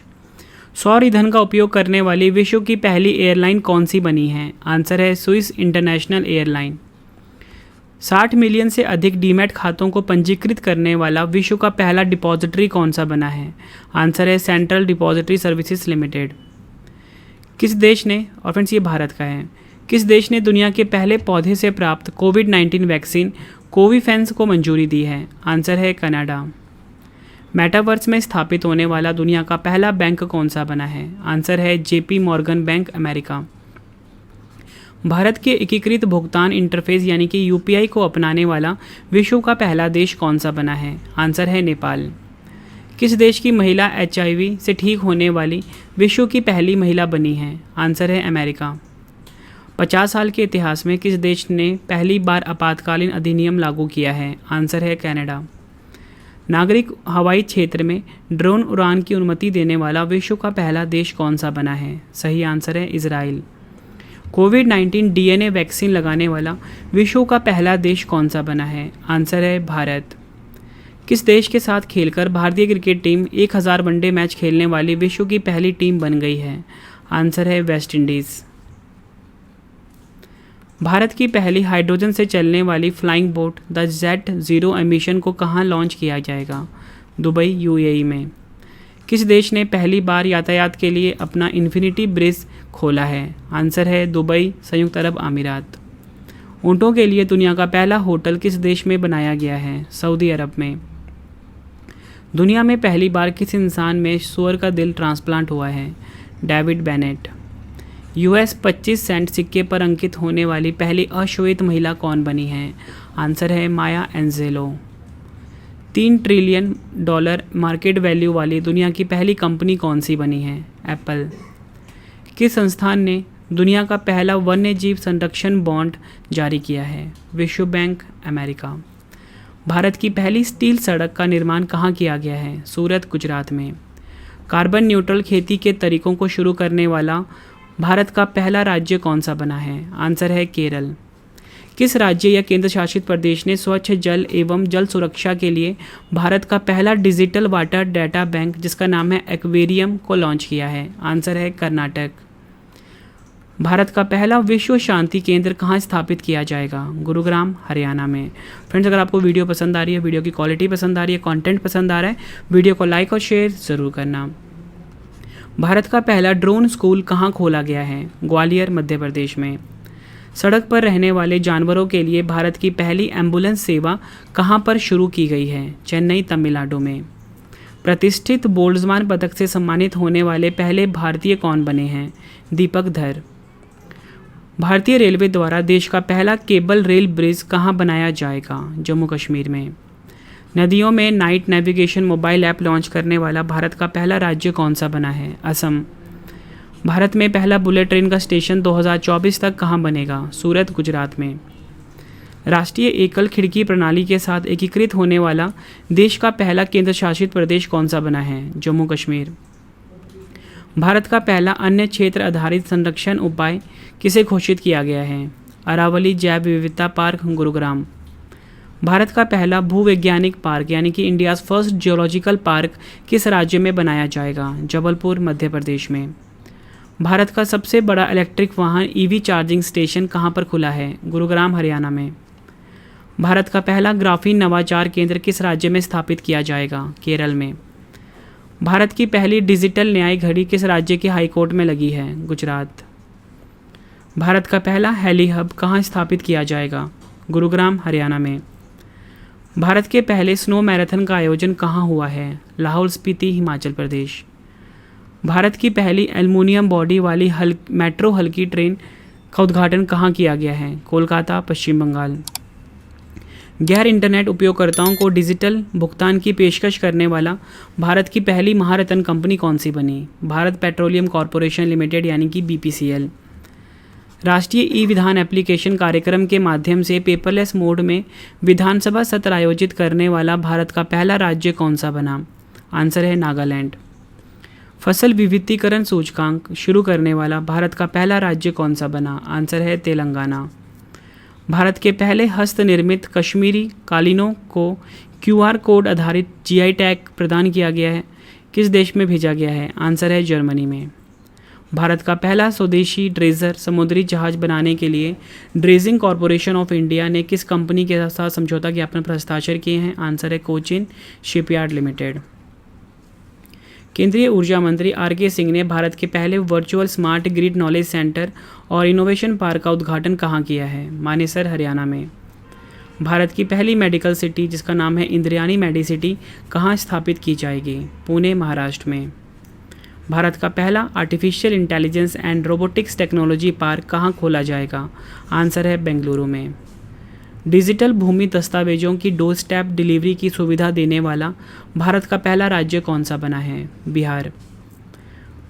सौर ईंधन का उपयोग करने वाली विश्व की पहली एयरलाइन कौन सी बनी है? आंसर है स्विस इंटरनेशनल एयरलाइन। 60 मिलियन से अधिक डीमैट खातों को पंजीकृत करने वाला विश्व का पहला डिपॉजिटरी कौन सा बना है? आंसर है सेंट्रल डिपॉजिटरी सर्विसेज लिमिटेड। किस देश ने, और फ्रेंड्स ये भारत का है, किस देश ने दुनिया के पहले पौधे से प्राप्त कोविड-19 वैक्सीन कोविफेंस को मंजूरी दी है? आंसर है कनाडा। मेटावर्स में स्थापित होने वाला दुनिया का पहला बैंक कौन सा बना है? आंसर है JP Morgan bank America. Bharat के एकीकृत भुगतान इंटरफेस यानी कि UPI को अपनाने वाला विश्व का पहला देश कौन सा बना है? आंसर है नेपाल। किस देश की महिला HIV से ठीक होने वाली विश्व की पहली महिला बनी है? आंसर है अमेरिका। 50 साल के इतिहास में किस देश ने पहली बार आपातकालीन अधिनियम लागू किया है? आंसर है कनाडा। नागरिक हवाई क्षेत्र में ड्रोन उड़ान की अनुमति देने वाला विश्व का पहला देश कौन सा बना है? सही आंसर है इजराइल। कोविड-19 DNA वैक्सीन लगाने वाला विश्व का पहला देश कौन सा बना है? आंसर है भारत। किस देश के साथ खेलकर भारतीय क्रिकेट टीम 1000 वनडे मैच खेलने वाली विश्व की पहली टीम बन गई है? आंसर है वेस्ट इंडीज़। भारत की पहली हाइड्रोजन से चलने वाली flying boat the jet zero emission को कहाँ लॉन्च किया जाएगा? दुबई UAE में। किस देश ने पहली बार यातायात के लिए अपना इन्फिनिटी ब्रिज खोला है? आंसर है दुबई, संयुक्त अरब अमीरात। ऊँटों के लिए दुनिया का पहला होटल किस देश में बनाया गया है? सऊदी अरब में। दुनिया में पहली बार किस इंसान में सूअर का दिल ट्रांसप्लांट हुआ है? David Bennett. US 25 सेंट सिक्के पर अंकित होने वाली पहली अश्वेत महिला कौन बनी है? आंसर है माया एंजेलो। $3 ट्रिलियन मार्केट वैल्यू वाली दुनिया की पहली कंपनी कौन सी बनी है? एप्पल। किस संस्थान ने दुनिया का पहला वन्य जीव संरक्षण बॉन्ड जारी किया है? विश्व बैंक अमेरिका। भारत की पहली स्टील सड़क का निर्माण कहाँ किया गया है? सूरत, गुजरात में। कार्बन न्यूट्रल खेती के तरीकों को शुरू करने वाला भारत का पहला राज्य कौन सा बना है? आंसर है केरल। किस राज्य या केंद्र शासित प्रदेश ने स्वच्छ जल एवं जल सुरक्षा के लिए भारत का पहला डिजिटल वाटर डाटा बैंक जिसका नाम है एक्वेरियम को लॉन्च किया है? आंसर है कर्नाटक। भारत का पहला विश्व शांति केंद्र कहाँ स्थापित किया जाएगा? गुरुग्राम, हरियाणा में। फ्रेंड्स, अगर आपको वीडियो पसंद आ रही है, वीडियो की क्वालिटी पसंद आ रही है, कंटेंट पसंद आ रहा है, वीडियो को लाइक और शेयर ज़रूर करना। भारत का पहला ड्रोन स्कूल कहाँ खोला गया है? ग्वालियर, मध्य प्रदेश में। सड़क पर रहने वाले जानवरों के लिए भारत की पहली एम्बुलेंस सेवा कहाँ पर शुरू की गई है? चेन्नई, तमिलनाडु में। प्रतिष्ठित बोल्ट्जमान पदक से सम्मानित होने वाले पहले भारतीय कौन बने हैं? दीपक धर। भारतीय रेलवे द्वारा देश का पहला केबल रेल ब्रिज कहाँ बनाया जाएगा? जम्मू कश्मीर में। नदियों में night navigation mobile app launch करने वाला भारत का पहला राज्य कौन सा बना है? असम। भारत में पहला बुलेट ट्रेन का स्टेशन 2024 तक कहाँ बनेगा? सूरत, गुजरात में। राष्ट्रीय एकल खिड़की प्रणाली के साथ एकीकृत होने वाला देश का पहला केंद्र शासित प्रदेश कौन सा बना है? जम्मू कश्मीर। भारत का पहला अन्य क्षेत्र आधारित संरक्षण उपाय किसे घोषित किया गया है? अरावली जैव विविधता पार्क, गुरुग्राम। भारत का पहला भूवैज्ञानिक पार्क यानी कि इंडियाज़ फर्स्ट जियोलॉजिकल पार्क किस राज्य में बनाया जाएगा? जबलपुर, मध्य प्रदेश में। भारत का सबसे बड़ा इलेक्ट्रिक वाहन ईवी चार्जिंग स्टेशन कहाँ पर खुला है? गुरुग्राम, हरियाणा में। भारत का पहला ग्राफीन नवाचार केंद्र किस राज्य में स्थापित किया जाएगा? केरल में। भारत की पहली डिजिटल न्याय घड़ी किस राज्य के हाईकोर्ट में लगी है? गुजरात। भारत का पहला हेली हब कहाँ स्थापित किया जाएगा? गुरुग्राम, हरियाणा में। भारत के पहले स्नो मैराथन का आयोजन कहाँ हुआ है? लाहौल स्पीति, हिमाचल प्रदेश। भारत की पहली एल्युमिनियम बॉडी वाली मेट्रो हल्की ट्रेन का उद्घाटन कहाँ किया गया है? कोलकाता, पश्चिम बंगाल। गैर इंटरनेट उपयोगकर्ताओं को डिजिटल भुगतान की पेशकश करने वाला भारत की पहली महारत्न कंपनी कौन सी बनी? भारत पेट्रोलियम कॉरपोरेशन लिमिटेड यानी कि BPCL। राष्ट्रीय ई विधान एप्लीकेशन कार्यक्रम के माध्यम से पेपरलेस मोड में विधानसभा सत्र आयोजित करने वाला भारत का पहला राज्य कौन सा बना? आंसर है नागालैंड। फसल विविधीकरण सूचकांक शुरू करने वाला भारत का पहला राज्य कौन सा बना? आंसर है तेलंगाना। भारत के पहले हस्तनिर्मित कश्मीरी कालीनों को QR कोड आधारित GI टैग प्रदान किया गया है, किस देश में भेजा गया है? आंसर है जर्मनी में। भारत का पहला स्वदेशी ड्रेजर समुद्री जहाज बनाने के लिए ड्रेजिंग कॉरपोरेशन ऑफ इंडिया ने किस कंपनी के साथ समझौता ज्ञापन पर हस्ताक्षर किए हैं? आंसर है कोचिन शिपयार्ड लिमिटेड। केंद्रीय ऊर्जा मंत्री RK सिंह ने भारत के पहले virtual smart grid knowledge centre और इनोवेशन पार्क का उद्घाटन कहाँ किया है? मानेसर, हरियाणा में। भारत की पहली मेडिकल सिटी जिसका नाम है इंद्रायणी मेडिसिटी कहाँ स्थापित की जाएगी? पुणे, महाराष्ट्र में। भारत का पहला artificial intelligence and robotics technology park कहाँ खोला जाएगा? आंसर है बेंगलुरु में। डिजिटल भूमि दस्तावेजों की डोर स्टेप डिलीवरी की सुविधा देने वाला भारत का पहला राज्य कौन सा बना है? बिहार।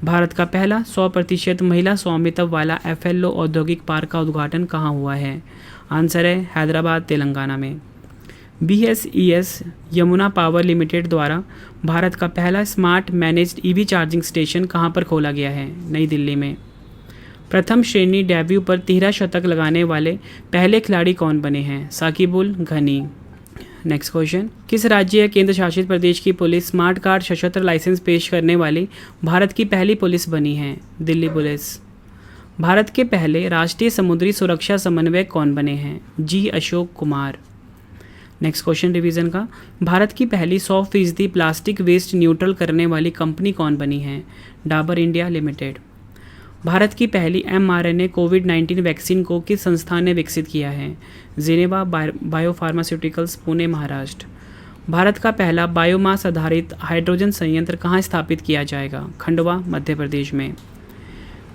भारत का पहला 100% महिला स्वामित्व वाला FLO औद्योगिक पार्क का उद्घाटन कहाँ हुआ है? आंसर है हैदराबाद, तेलंगाना में। BSES यमुना पावर लिमिटेड द्वारा भारत का पहला smart managed EV charging station कहाँ पर खोला गया है? नई दिल्ली में। प्रथम श्रेणी डेब्यू पर 13 शतक लगाने वाले पहले खिलाड़ी कौन बने हैं? साकिबुल घनी। नेक्स्ट क्वेश्चन, किस राज्य या केंद्र शासित प्रदेश की पुलिस स्मार्ट कार्ड सशस्त्र लाइसेंस पेश करने वाली भारत की पहली पुलिस बनी है? दिल्ली पुलिस। भारत के पहले राष्ट्रीय समुद्री सुरक्षा समन्वयक कौन बने हैं? G Ashok Kumar. Next question revision का, भारत की पहली 100% प्लास्टिक वेस्ट न्यूट्रल करने वाली कंपनी कौन बनी है? Dabur India limited. भारत की पहली mRNA कोविड-19 वैक्सीन को किस संस्थान ने विकसित किया है? जेनेवा बायोफार्मास्यूटिकल्स, पुणे, महाराष्ट्र। भारत का पहला बायोमास आधारित हाइड्रोजन संयंत्र कहाँ स्थापित किया जाएगा? खंडवा, मध्य प्रदेश में।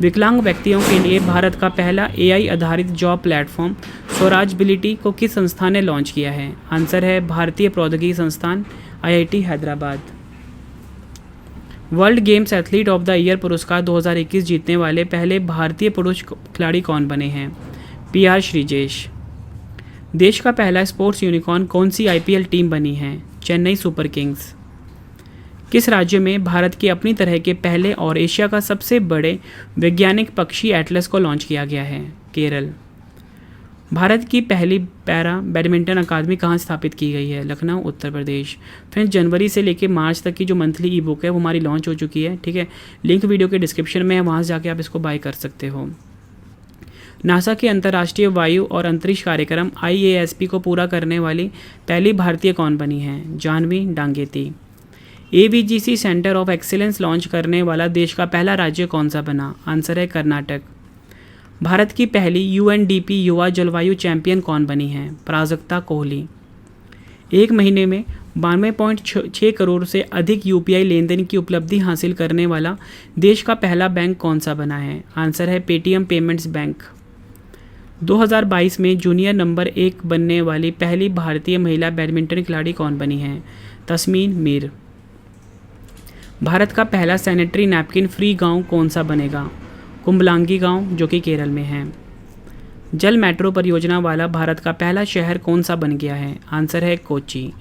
विकलांग व्यक्तियों के लिए भारत का पहला AI आधारित जॉब प्लेटफॉर्म स्वराजबिलिटी को किस संस्थान ने लॉन्च किया है? आंसर है भारतीय प्रौद्योगिकी संस्थान IIT Hyderabad. World games athlete of the year पुरस्कार 2021 जीतने वाले पहले भारतीय पुरुष खिलाड़ी कौन बने हैं? PR श्रीजेश। देश का पहला स्पोर्ट्स यूनिकॉर्न कौन सी IPL टीम बनी है? Chennai super Kings. किस राज्य में भारत के अपनी तरह के पहले और एशिया का सबसे बड़े वैज्ञानिक पक्षी एटलस को लॉन्च किया गया है? केरल। भारत की पहली पैरा बैडमिंटन अकादमी कहाँ स्थापित की गई है? लखनऊ, उत्तर प्रदेश। फ्रेंड्स, जनवरी से लेकर मार्च तक की जो मंथली ई बुक है वो हमारी लॉन्च हो चुकी है, ठीक है। लिंक वीडियो के डिस्क्रिप्शन में है, वहाँ से जाके आप इसको बाय कर सकते हो। नासा के अंतर्राष्ट्रीय वायु और अंतरिक्ष कार्यक्रम IASP को पूरा करने वाली पहली भारतीय कौन बनी है? Jahnavi Dangeti. AVGC centre of excellence launch करने वाला देश का पहला राज्य कौन सा बना? आंसर है कर्नाटक। भारत की पहली UNDP युवा जलवायु चैंपियन कौन बनी है? प्राजक्ता कोहली। एक महीने में 92.6 करोड़ से अधिक UPI लेनदेन की उपलब्धि हासिल करने वाला देश का पहला बैंक कौन सा बना है? आंसर है पेटीएम पेमेंट्स बैंक। 2022 में जूनियर नंबर 1 बनने वाली पहली भारतीय महिला बैडमिंटन खिलाड़ी कौन बनी है? तस्मीन मीर। भारत का पहला सैनिटरी नैपकिन फ्री गांव कौन सा बनेगा? कुंबलांगी गांव, जो कि केरल में है। जल मेट्रो परियोजना वाला भारत का पहला शहर कौन सा बन गया है? आंसर है कोच्चि।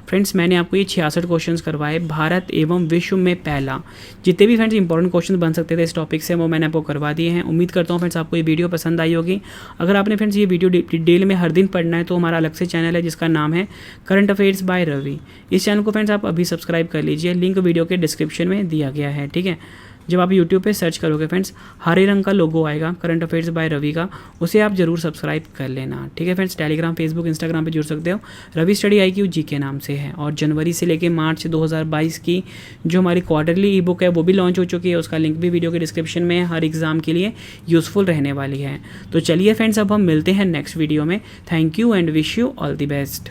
फ्रेंड्स मैंने आपको ये 66 क्वेश्चंस करवाए, भारत एवं विश्व में पहला। जितने भी फ्रेंड्स इंपॉर्टेंट क्वेश्चन बन सकते थे इस टॉपिक से वो मैंने आपको करवा दिए हैं। उम्मीद करता हूँ फ्रेंड्स आपको ये वीडियो पसंद आई होगी। अगर आपने फ्रेंड्स ये वीडियो डिटेल में हर दिन पढ़ना है तो हमारा अलग से चैनल है जिसका नाम है करंट अफेयर्स बाय रवि। इस चैनल को फ्रेंड्स आप अभी सब्सक्राइब कर लीजिए, लिंक वीडियो के डिस्क्रिप्शन में दिया गया है, ठीक है। जब आप YouTube पे सर्च करोगे फ्रेंड्स, हरे रंग का लोगो आएगा करंट अफेयर्स बाय रवि का, उसे आप जरूर सब्सक्राइब कर लेना, ठीक है फ्रेंड्स। टेलीग्राम, फेसबुक, इंस्टाग्राम पे जुड़ सकते हो, रवि स्टडी IQ जी के नाम से है। और जनवरी से लेके मार्च 2022 की जो हमारी क्वार्टरली ई बुक है वो भी लॉन्च हो चुकी है, उसका लिंक भी वीडियो के डिस्क्रिप्शन में है। हर एग्जाम के लिए यूज़फुल रहने वाली है। तो चलिए फ्रेंड्स अब हम मिलते हैं नेक्स्ट वीडियो में। Thank you and wish you all the best.